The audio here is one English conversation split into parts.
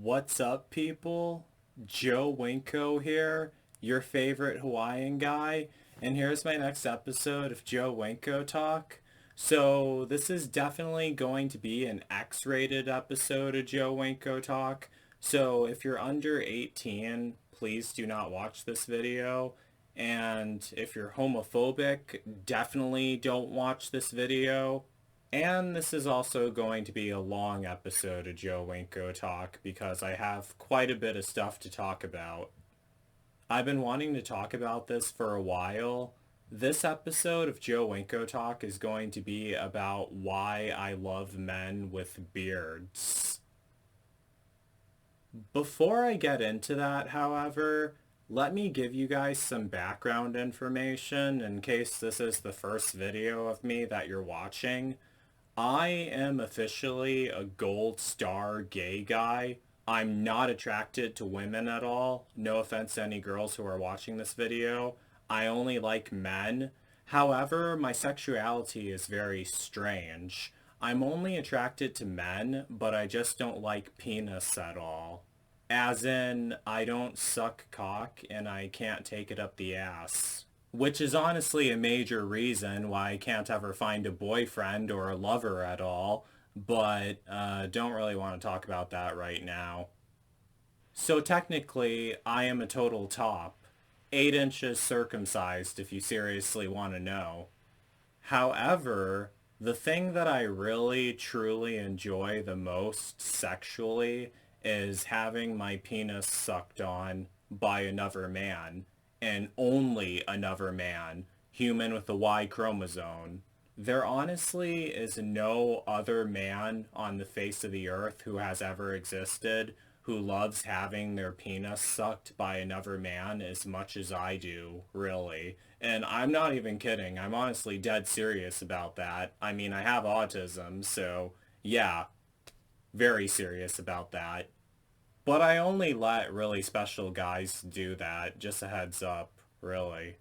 What's up, people? Joe Winko here, your favorite Hawaiian guy, and here's my next episode of Joe Winko Talk. So, this is definitely going to be an X-rated episode of Joe Winko Talk. So, if you're under 18, please do not watch this video. And if you're homophobic, definitely don't watch this video. And this is also going to be a long episode of Joe Winko Talk because I have quite a bit of stuff to talk about. I've been wanting to talk about this for a while. This episode of Joe Winko Talk is going to be about why I love men with beards. Before I get into that, however, let me give you guys some background information in case this is the first video of me that you're watching. I am officially a gold star gay guy. I'm not attracted to women at all. No offense to any girls who are watching this video. I only like men. However, my sexuality is very strange. I'm only attracted to men, but I just don't like penis at all. As in, I don't suck cock and I can't take it up the ass. Which is honestly a major reason why I can't ever find a boyfriend or a lover at all, but don't really want to talk about that right now. So technically, I am a total top. 8 inches circumcised if you seriously want to know. However, the thing that I really truly enjoy the most sexually is having my penis sucked on by another man, and only another man, human with the Y chromosome. There honestly is no other man on the face of the earth who has ever existed who loves having their penis sucked by another man as much as I do, really. And I'm not even kidding. I'm honestly dead serious about that. I mean, I have autism, so yeah, very serious about that. But I only let really special guys do that, just a heads up, really.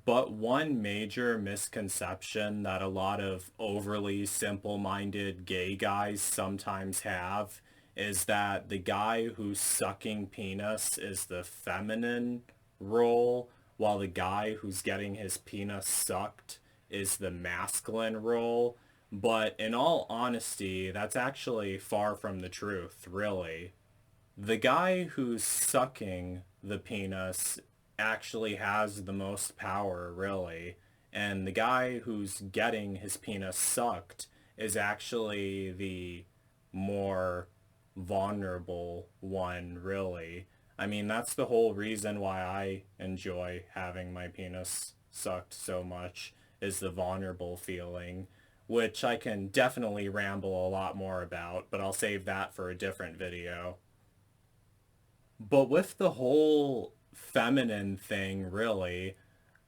But one major misconception that a lot of overly simple-minded gay guys sometimes have is that the guy who's sucking penis is the feminine role, while the guy who's getting his penis sucked is the masculine role. But in all honesty, that's actually far from the truth, really. The guy who's sucking the penis actually has the most power, really. And the guy who's getting his penis sucked is actually the more vulnerable one, really. I mean, that's the whole reason why I enjoy having my penis sucked so much, is the vulnerable feeling, which I can definitely ramble a lot more about, but I'll save that for a different video. But with the whole feminine thing, really,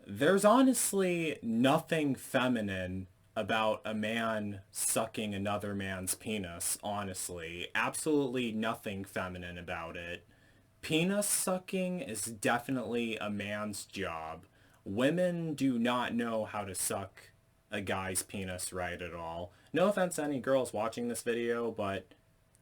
there's honestly nothing feminine about a man sucking another man's penis, honestly. Absolutely nothing feminine about it. Penis sucking is definitely a man's job. Women do not know how to suck a guy's penis right at all. No offense to any girls watching this video, but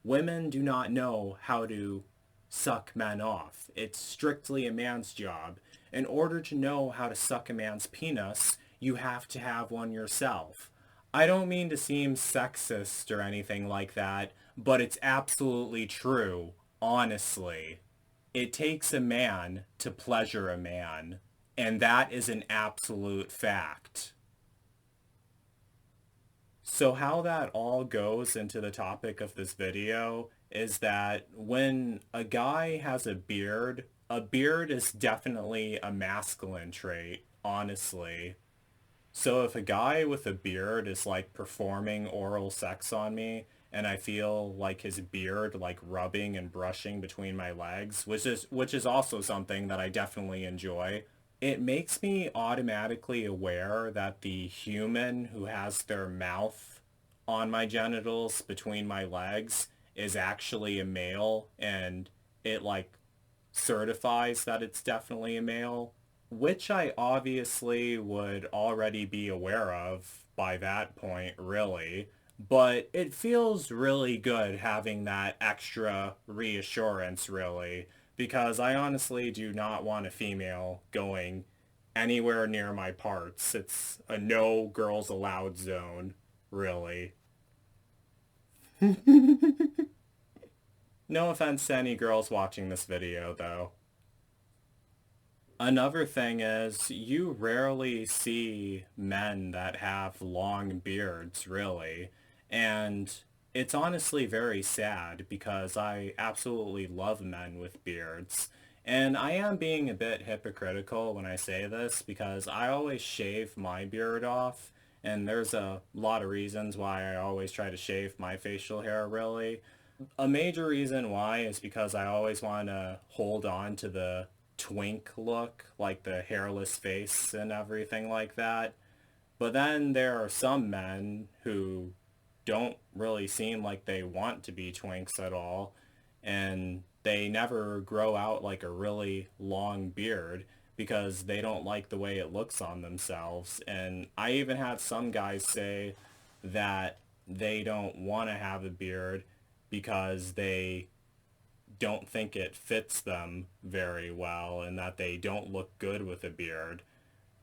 women do not know how to suck men off. It's strictly a man's job. In order to know how to suck a man's penis, you have to have one yourself. I don't mean to seem sexist or anything like that, but it's absolutely true, honestly. It takes a man to pleasure a man, and that is an absolute fact. So how that all goes into the topic of this video is that when a guy has a beard is definitely a masculine trait, honestly. So if a guy with a beard is like performing oral sex on me and I feel like his beard like rubbing and brushing between my legs, which is also something that I definitely enjoy, it makes me automatically aware that the human who has their mouth on my genitals between my legs is actually a male, and it like certifies that it's definitely a male, which I obviously would already be aware of by that point, really. But it feels really good having that extra reassurance, really, because I honestly do not want a female going anywhere near my parts. It's a no girls allowed zone, really. No offense to any girls watching this video, though. Another thing is, you rarely see men that have long beards, really. And it's honestly very sad because I absolutely love men with beards. And I am being a bit hypocritical when I say this because I always shave my beard off. And there's a lot of reasons why I always try to shave my facial hair, really. A major reason why is because I always want to hold on to the twink look, like the hairless face and everything like that. But then there are some men who don't really seem like they want to be twinks at all, and they never grow out like a really long beard because they don't like the way it looks on themselves. And I even had some guys say that they don't want to have a beard because they don't think it fits them very well and that they don't look good with a beard.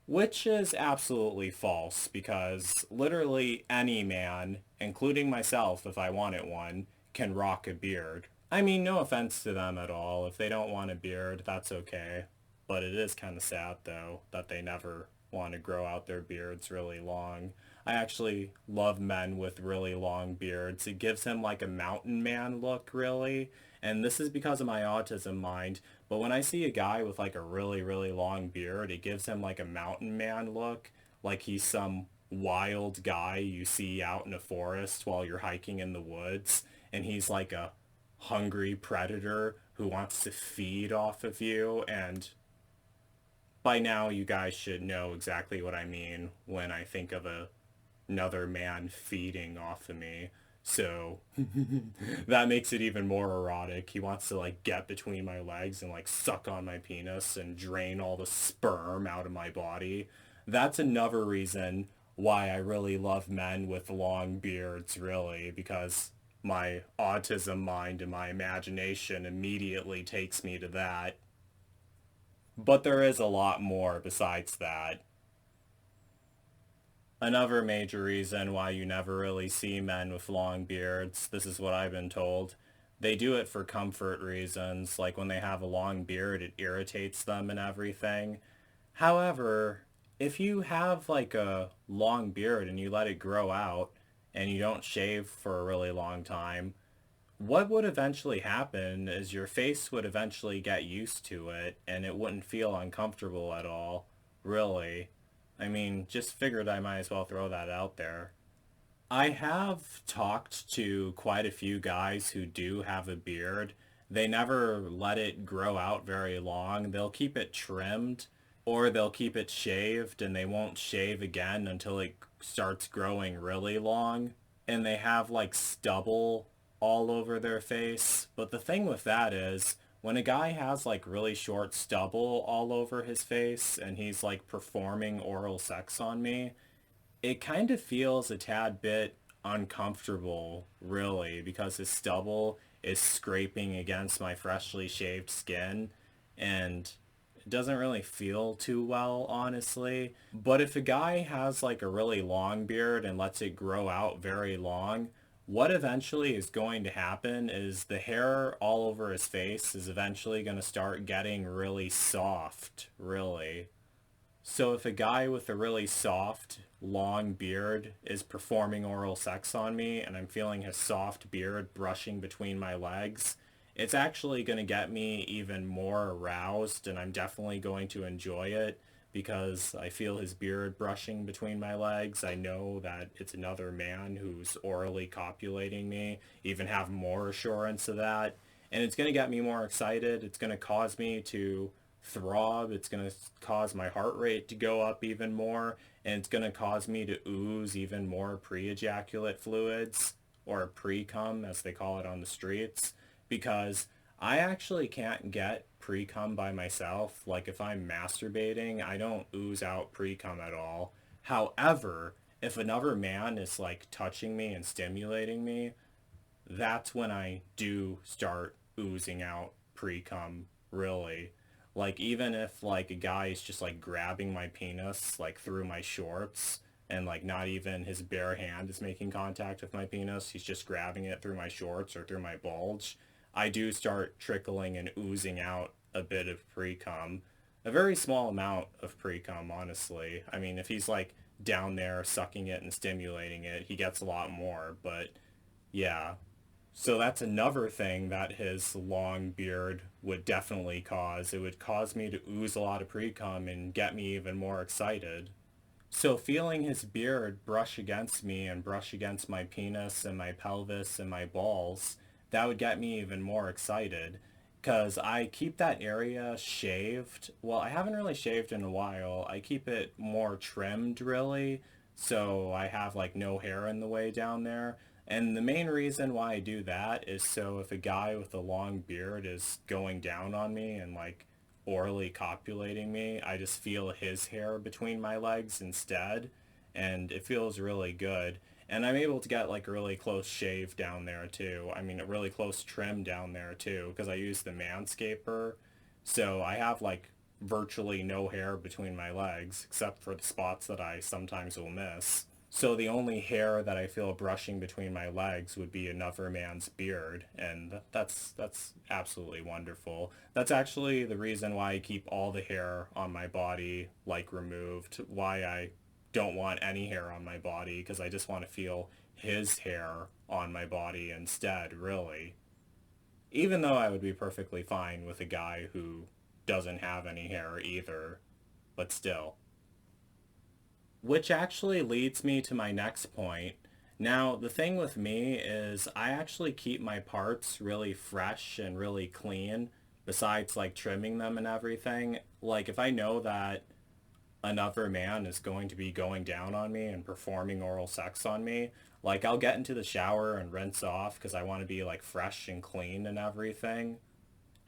Which is absolutely false because literally any man, including myself if I wanted one, can rock a beard. I mean, no offense to them at all. If they don't want a beard, that's okay. But it is kind of sad, though, that they never want to grow out their beards really long. I actually love men with really long beards. It gives him like a mountain man look, really. And this is because of my autism mind. But when I see a guy with like a really, really long beard, it gives him like a mountain man look. Like he's some wild guy you see out in a forest while you're hiking in the woods. And he's like a hungry predator who wants to feed off of you. And by now you guys should know exactly what I mean when I think of another man feeding off of me. So that makes it even more erotic. He wants to like get between my legs and like suck on my penis and drain all the sperm out of my body. That's another reason why I really love men with long beards, really, because my autism mind and my imagination immediately takes me to that. But there is a lot more besides that. Another major reason why you never really see men with long beards, this is what I've been told, they do it for comfort reasons. Like when they have a long beard, it irritates them and everything. However, if you have like a long beard and you let it grow out and you don't shave for a really long time, what would eventually happen is your face would eventually get used to it and it wouldn't feel uncomfortable at all, really. I mean, just figured I might as well throw that out there. I have talked to quite a few guys who do have a beard. They never let it grow out very long. They'll keep it trimmed or they'll keep it shaved and they won't shave again until it starts growing really long. And they have like stubble all over their face. But the thing with that is when a guy has like really short stubble all over his face and he's like performing oral sex on me, it kind of feels a tad bit uncomfortable, really, because his stubble is scraping against my freshly shaved skin and it doesn't really feel too well, honestly. But if a guy has like a really long beard and lets it grow out very long, what eventually is going to happen is the hair all over his face is eventually going to start getting really soft, really. So if a guy with a really soft, long beard is performing oral sex on me and I'm feeling his soft beard brushing between my legs, it's actually going to get me even more aroused and I'm definitely going to enjoy it because I feel his beard brushing between my legs. I know that it's another man who's orally copulating me, even have more assurance of that. And it's going to get me more excited. It's going to cause me to throb. It's going to cause my heart rate to go up even more. And it's going to cause me to ooze even more pre-ejaculate fluids, or pre-cum as they call it on the streets, because I actually can't get pre-cum by myself. Like if I'm masturbating, I don't ooze out pre-cum at all. However, if another man is like touching me and stimulating me, that's when I do start oozing out pre-cum, really. Like, even if like a guy is just like grabbing my penis like through my shorts, and like not even his bare hand is making contact with my penis, he's just grabbing it through my shorts or through my bulge, I do start trickling and oozing out a bit of pre-cum. A very small amount of pre-cum, honestly. I mean, if he's like down there sucking it and stimulating it, he gets a lot more, but yeah. So that's another thing that his long beard would definitely cause. It would cause me to ooze a lot of pre-cum and get me even more excited. So feeling his beard brush against me and brush against my penis and my pelvis and my balls, that would get me even more excited. Because I keep that area shaved. Well, I haven't really shaved in a while. I keep it more trimmed, really. So I have like no hair in the way down there. And the main reason why I do that is so if a guy with a long beard is going down on me and like orally copulating me, I just feel his hair between my legs instead, and it feels really good. And I'm able to get like a really close shave down there too. I mean, a really close trim down there too, because I use the manscaper. So I have like virtually no hair between my legs, except for the spots that I sometimes will miss. So the only hair that I feel brushing between my legs would be another man's beard, and that's absolutely wonderful. That's actually the reason why I keep all the hair on my body like removed, why I don't want any hair on my body, because I just want to feel his hair on my body instead, really. Even though I would be perfectly fine with a guy who doesn't have any hair either, but still. Which actually leads me to my next point. Now, the thing with me is I actually keep my parts really fresh and really clean, besides like trimming them and everything. Like, if I know that another man is going to be going down on me and performing oral sex on me, like I'll get into the shower and rinse off because I want to be like fresh and clean and everything.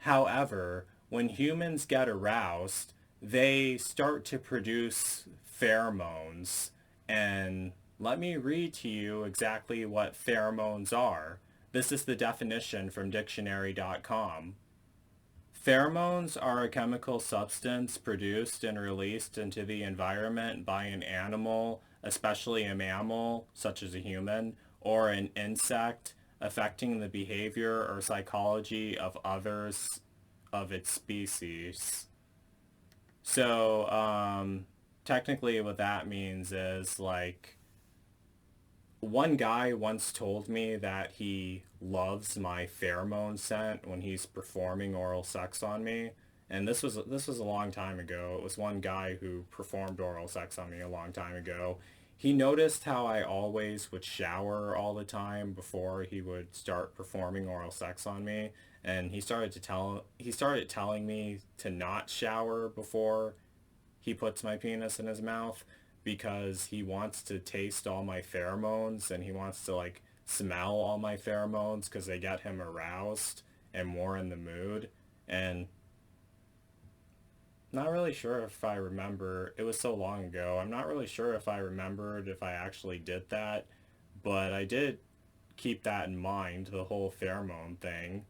However, when humans get aroused, they start to produce pheromones. And let me read to you exactly what pheromones are. This is the definition from dictionary.com. Pheromones are a chemical substance produced and released into the environment by an animal, especially a mammal, such as a human, or an insect, affecting the behavior or psychology of others of its species. So, technically what that means is like one guy once told me that he loves my pheromone scent when he's performing oral sex on me. And this was a long time ago. It was one guy who performed oral sex on me a long time ago. He noticed how I always would shower all the time before he would start performing oral sex on me, and he started telling me to not shower before he puts my penis in his mouth because he wants to taste all my pheromones and he wants to like smell all my pheromones because they get him aroused and more in the mood. And not really sure if I remember, it was so long ago. I'm not really sure if I remembered if I actually did that, but I did keep that in mind, the whole pheromone thing.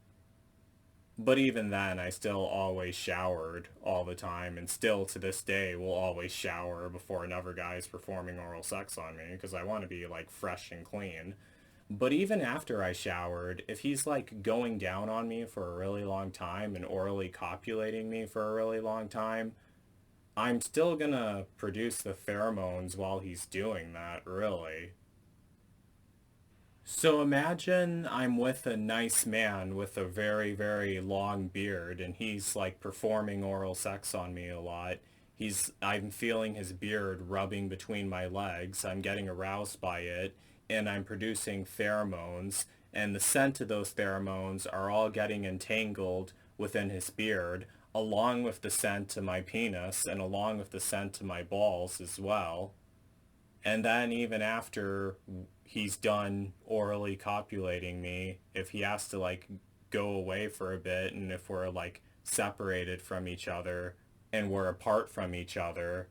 But even then, I still always showered all the time, and still to this day will always shower before another guy is performing oral sex on me because I want to be like fresh and clean. But even after I showered, if he's like going down on me for a really long time and orally copulating me for a really long time, I'm still gonna produce the pheromones while he's doing that, really. So imagine I'm with a nice man with a very, very long beard and he's like performing oral sex on me a lot. I'm feeling his beard rubbing between my legs. I'm getting aroused by it and I'm producing pheromones, and the scent of those pheromones are all getting entangled within his beard along with the scent to my penis and along with the scent to my balls as well. And then even after he's done orally copulating me, if he has to like go away for a bit and if we're like separated from each other and we're apart from each other,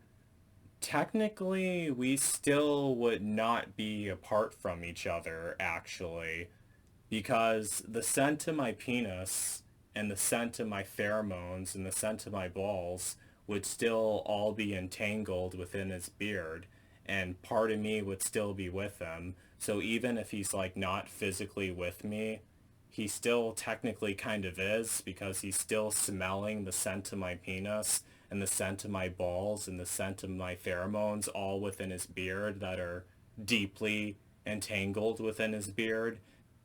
Technically, we still would not be apart from each other, actually, because the scent of my penis and the scent of my pheromones and the scent of my balls would still all be entangled within his beard, and part of me would still be with him. So even if he's like not physically with me, he still technically kind of is, because he's still smelling the scent of my penis and the scent of my balls and the scent of my pheromones all within his beard that are deeply entangled within his beard.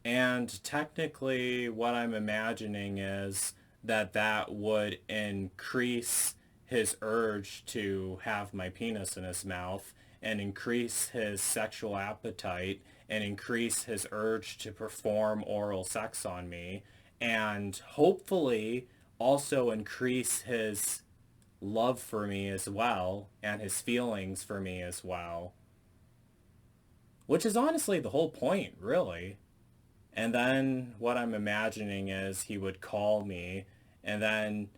And technically, what I'm imagining is that that would increase his urge to have my penis in his mouth and increase his sexual appetite and increase his urge to perform oral sex on me, and hopefully also increase his love for me as well and his feelings for me as well, which is honestly the whole point, really. And then what I'm imagining is he would call me, and then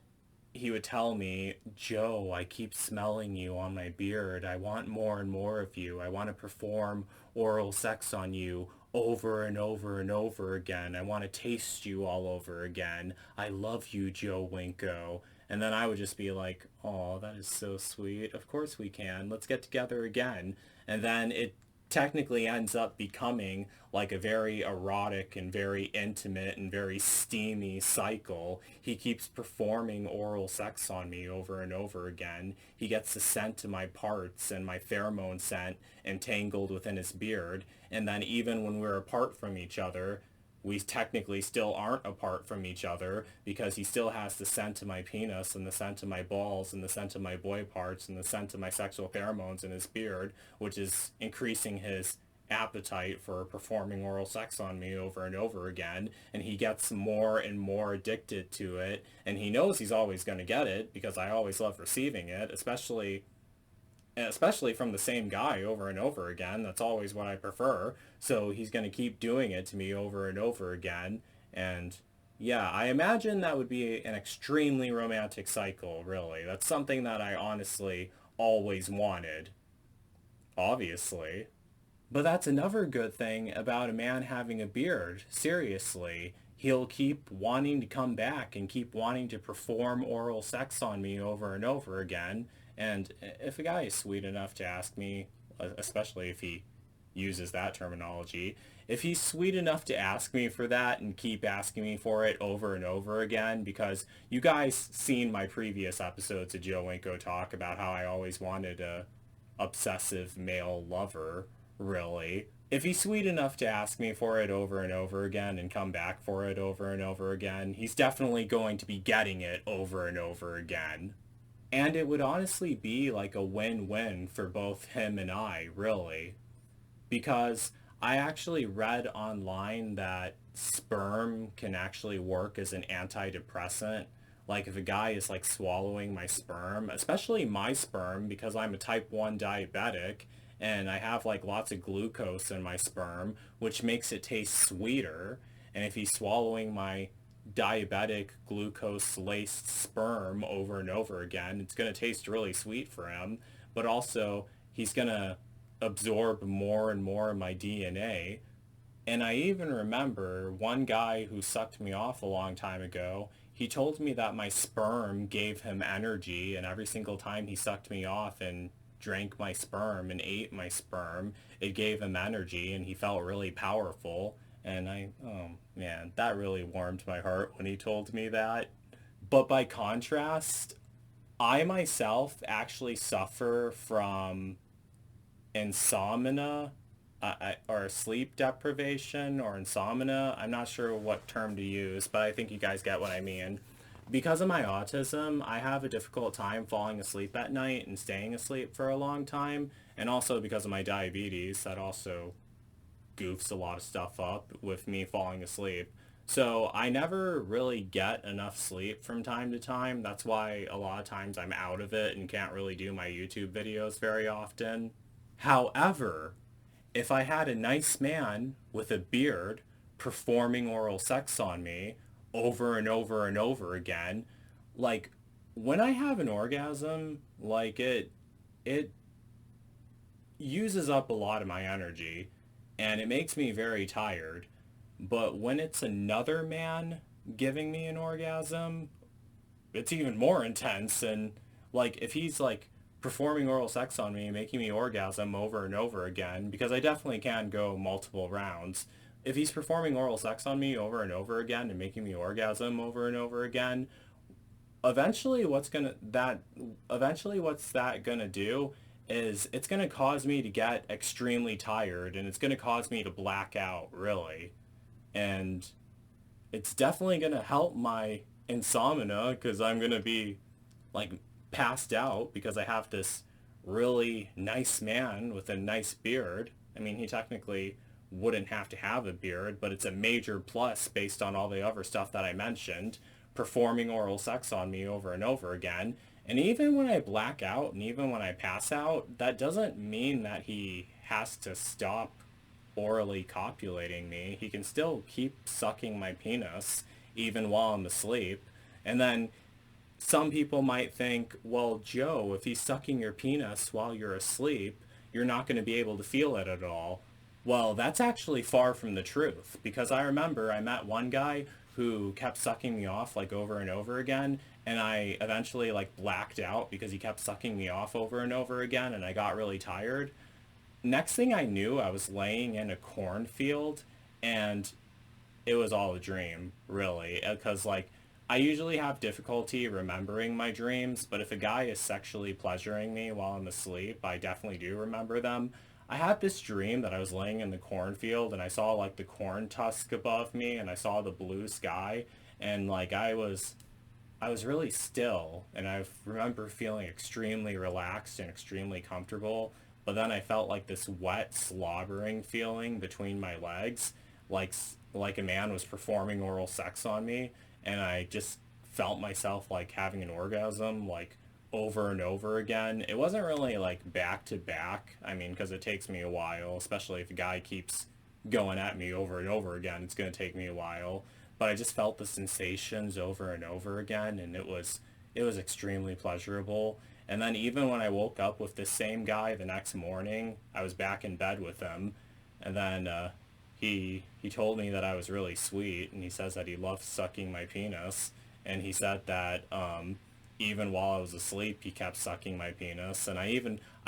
he would tell me, Joe, I keep smelling you on my beard. I want more and more of you. I want to perform oral sex on you over and over and over again. I want to taste you all over again. I love you, Joe Winko. And then I would just be like, oh, that is so sweet. Of course we can. Let's get together again. And then it technically ends up becoming like a very erotic and very intimate and very steamy cycle. He keeps performing oral sex on me over and over again. He gets the scent of my parts and my pheromone scent entangled within his beard. And then even when we're apart from each other, we technically still aren't apart from each other, because he still has the scent of my penis and the scent of my balls and the scent of my boy parts and the scent of my sexual pheromones in his beard, which is increasing his appetite for performing oral sex on me over and over again. And he gets more and more addicted to it, and he knows he's always going to get it because I always love receiving it, especially from the same guy over and over again. That's always what I prefer. So he's going to keep doing it to me over and over again. And yeah, I imagine that would be an extremely romantic cycle, really. That's something that I honestly always wanted, obviously. But that's another good thing about a man having a beard. Seriously, he'll keep wanting to come back and keep wanting to perform oral sex on me over and over again. And if a guy is sweet enough to ask me, especially if he uses that terminology, if he's sweet enough to ask me for that and keep asking me for it over and over again, because you guys seen my previous episodes of Joe Winko talk about how I always wanted a obsessive male lover, really. If he's sweet enough to ask me for it over and over again and come back for it over and over again, he's definitely going to be getting it over and over again. And it would honestly be like a win-win for both him and I, really. Because I actually read online that sperm can actually work as an antidepressant. Like if a guy is like swallowing my sperm, especially my sperm, because I'm a type 1 diabetic and I have like lots of glucose in my sperm, which makes it taste sweeter. And if he's swallowing my diabetic glucose laced sperm over and over again, it's going to taste really sweet for him, but also he's going to absorb more and more of my DNA. And I even remember one guy who sucked me off a long time ago. He told me that my sperm gave him energy, and every single time he sucked me off and drank my sperm and ate my sperm, it gave him energy and he felt really powerful. And oh man, that really warmed my heart when he told me that. But by contrast, I myself actually suffer from insomnia, or sleep deprivation or insomnia. I'm not sure what term to use, but I think you guys get what I mean. Because of my autism, I have a difficult time falling asleep at night and staying asleep for a long time. And also because of my diabetes, that also goofs a lot of stuff up with me falling asleep. So I never really get enough sleep from time to time. That's why a lot of times I'm out of it and can't really do my YouTube videos very often. However, if I had a nice man with a beard performing oral sex on me over and over and over again, like when I have an orgasm, like it uses up a lot of my energy, and it makes me very tired. But when it's another man giving me an orgasm, it's even more intense. And like if he's like performing oral sex on me, making me orgasm over and over again, because I definitely can go multiple rounds. If he's performing oral sex on me over and over again and making me orgasm over and over again, eventually what's that gonna do is it's gonna cause me to get extremely tired, and it's gonna cause me to black out, really. And it's definitely gonna help my insomnia because I'm gonna be like passed out because I have this really nice man with a nice beard. I mean, he technically wouldn't have to have a beard, but it's a major plus based on all the other stuff that I mentioned, performing oral sex on me over and over again. And even when I black out and even when I pass out, that doesn't mean that he has to stop orally copulating me. He can still keep sucking my penis even while I'm asleep. And then some people might think, well, Joe, if he's sucking your penis while you're asleep, you're not going to be able to feel it at all. Well, that's actually far from the truth, because I remember I met one guy who kept sucking me off like over and over again, and I eventually like blacked out because he kept sucking me off over and over again, and I got really tired. Next thing I knew, I was laying in a cornfield, and it was all a dream, really, because like I usually have difficulty remembering my dreams, but if a guy is sexually pleasuring me while I'm asleep, I definitely do remember them. I had this dream that I was laying in the cornfield and I saw like the corn tusk above me and I saw the blue sky, and like I was really still, and I remember feeling extremely relaxed and extremely comfortable, but then I felt like this wet slobbering feeling between my legs, like like a man was performing oral sex on me, and I just felt myself like having an orgasm like over and over again. It wasn't really like back to back. I mean, because it takes me a while, especially if a guy keeps going at me over and over again, it's going to take me a while. But I just felt the sensations over and over again, and it was extremely pleasurable. And then even when I woke up with this same guy the next morning, I was back in bed with him, and then he told me that I was really sweet, and he says that he loved sucking my penis, and he said that even while I was asleep, he kept sucking my penis, and I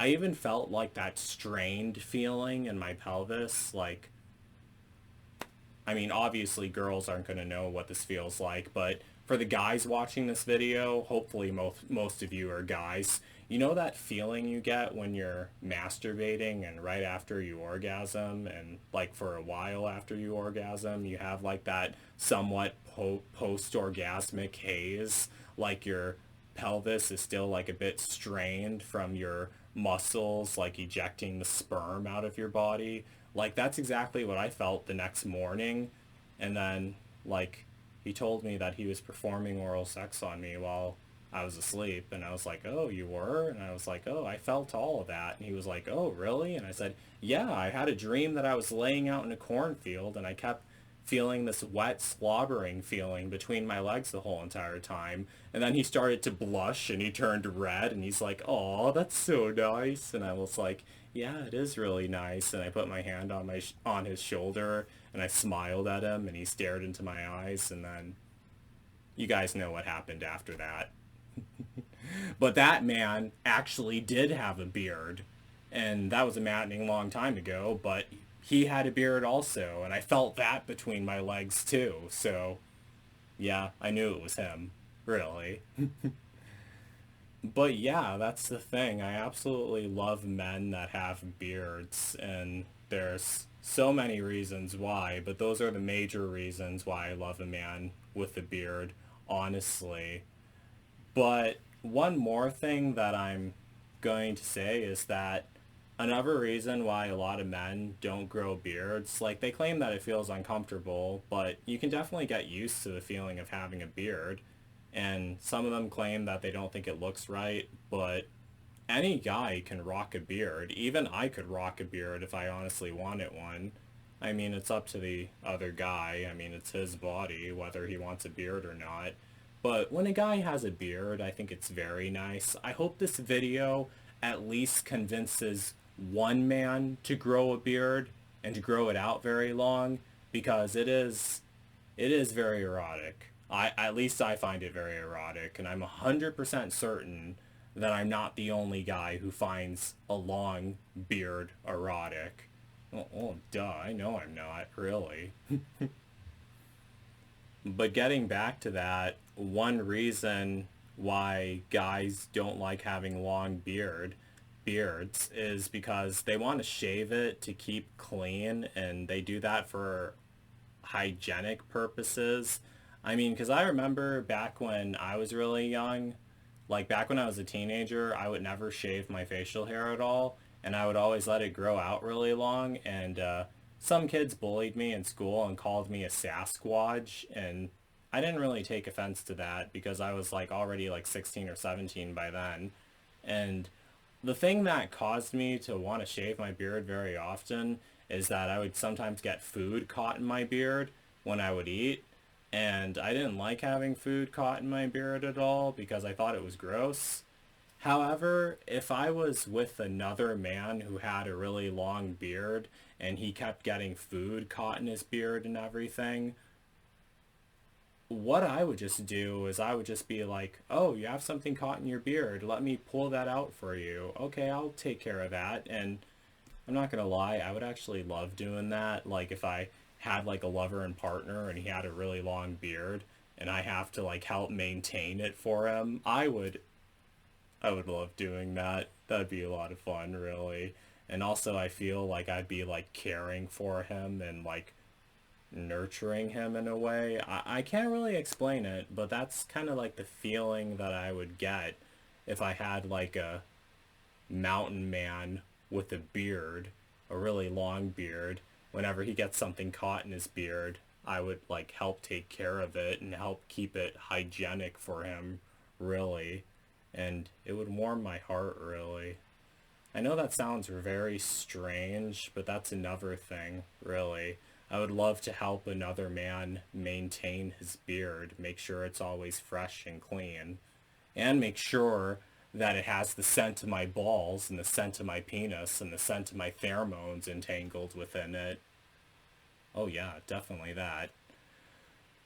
even felt like that strained feeling in my pelvis, like I mean, obviously girls aren't going to know what this feels like, but for the guys watching this video, hopefully most of you are guys. You know that feeling you get when you're masturbating and right after you orgasm and like for a while after you orgasm, you have like that somewhat post-orgasmic haze, like your pelvis is still like a bit strained from your muscles like ejecting the sperm out of your body. Like that's exactly what I felt the next morning. And then like he told me that he was performing oral sex on me while I was asleep, and I was like, "Oh, you were?" And I was like, "Oh, I felt all of that." And he was like, "Oh, really?" And I said, "Yeah, I had a dream that I was laying out in a cornfield and I kept feeling this wet slobbering feeling between my legs the whole entire time." And then he started to blush and he turned red and he's like, "Oh, that's so nice." And I was like, "Yeah, it is really nice." And I put my hand on on his shoulder and I smiled at him and he stared into my eyes, and then you guys know what happened after that. But that man actually did have a beard, and that was a maddening long time ago, but he had a beard also, and I felt that between my legs too. So yeah, I knew it was him, really. But yeah, that's the thing. I absolutely love men that have beards, and there's so many reasons why, but those are the major reasons why I love a man with a beard, honestly. But one more thing that I'm going to say is that another reason why a lot of men don't grow beards, like they claim that it feels uncomfortable, but you can definitely get used to the feeling of having a beard. And some of them claim that they don't think it looks right, but any guy can rock a beard. Even I could rock a beard if I honestly wanted one. I mean, it's up to the other guy. I mean, it's his body, whether he wants a beard or not. But when a guy has a beard, I think it's very nice. I hope this video at least convinces one man to grow a beard and to grow it out very long, because it is very erotic. At least I find it very erotic, and I'm 100% certain that I'm not the only guy who finds a long beard erotic. Oh, duh, I know I'm not, really. But getting back to that, one reason why guys don't like having long beards is because they want to shave it to keep clean, and they do that for hygienic purposes. I mean, because I remember back when I was really young, like back when I was a teenager, I would never shave my facial hair at all, and I would always let it grow out really long. And some kids bullied me in school and called me a Sasquatch, and I didn't really take offense to that because I was like already like 16 or 17 by then. And the thing that caused me to want to shave my beard very often is that I would sometimes get food caught in my beard when I would eat. And I didn't like having food caught in my beard at all because I thought it was gross. However, if I was with another man who had a really long beard and he kept getting food caught in his beard and everything, what I would just do is I would just be like, oh, you have something caught in your beard. Let me pull that out for you. Okay, I'll take care of that. And I'm not gonna lie, I would actually love doing that. Like if I had like a lover and partner and he had a really long beard and I have to like help maintain it for him, I would love doing that. That'd be a lot of fun, really. And also I feel like I'd be like caring for him and like nurturing him in a way. I can't really explain it, but that's kind of like the feeling that I would get if I had like a mountain man with a beard, a really long beard. Whenever he gets something caught in his beard, I would like help take care of it and help keep it hygienic for him, really. And it would warm my heart, really. I know that sounds very strange, but that's another thing, really. I would love to help another man maintain his beard, make sure it's always fresh and clean, and make sure that it has the scent of my balls and the scent of my penis and the scent of my pheromones entangled within it. Oh yeah, definitely that.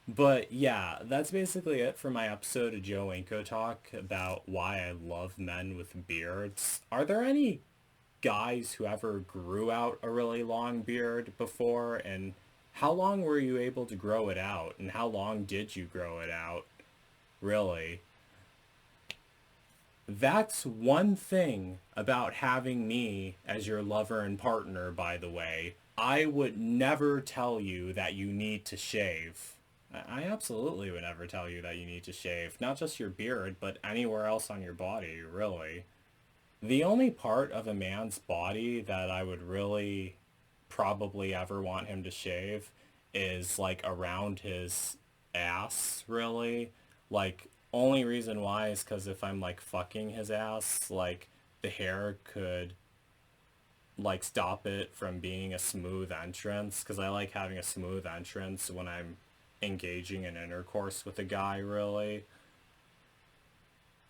But yeah, that's basically it for my episode of Joe Winko Talk about why I love men with beards. Are there any guys who ever grew out a really long beard before? And how long were you able to grow it out? And how long did you grow it out? Really? That's one thing about having me as your lover and partner, by the way. I would never tell you that you need to shave. I absolutely would never tell you that you need to shave. Not just your beard, but anywhere else on your body, really. The only part of a man's body that I would really probably ever want him to shave is like around his ass, really. Like, only reason why is because if I'm like fucking his ass, like the hair could like stop it from being a smooth entrance, because I like having a smooth entrance when I'm engaging in intercourse with a guy, really.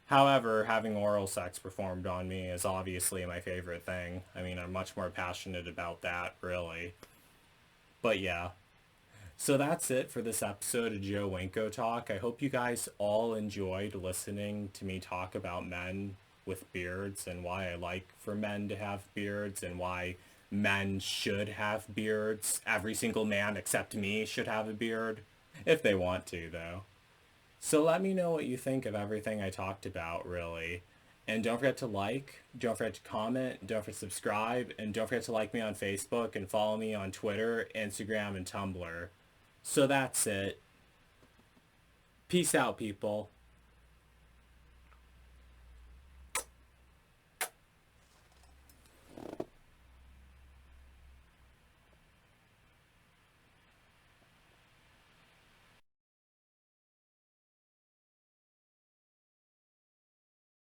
However, having oral sex performed on me is obviously my favorite thing. I mean, I'm much more passionate about that, really. But yeah. So that's it for this episode of Joe Winko Talk. I hope you guys all enjoyed listening to me talk about men with beards and why I like for men to have beards and why men should have beards. Every single man except me should have a beard. If they want to, though. So let me know what you think of everything I talked about, really. And don't forget to like, don't forget to comment, don't forget to subscribe, and don't forget to like me on Facebook and follow me on Twitter, Instagram, and Tumblr. So that's it. Peace out, people.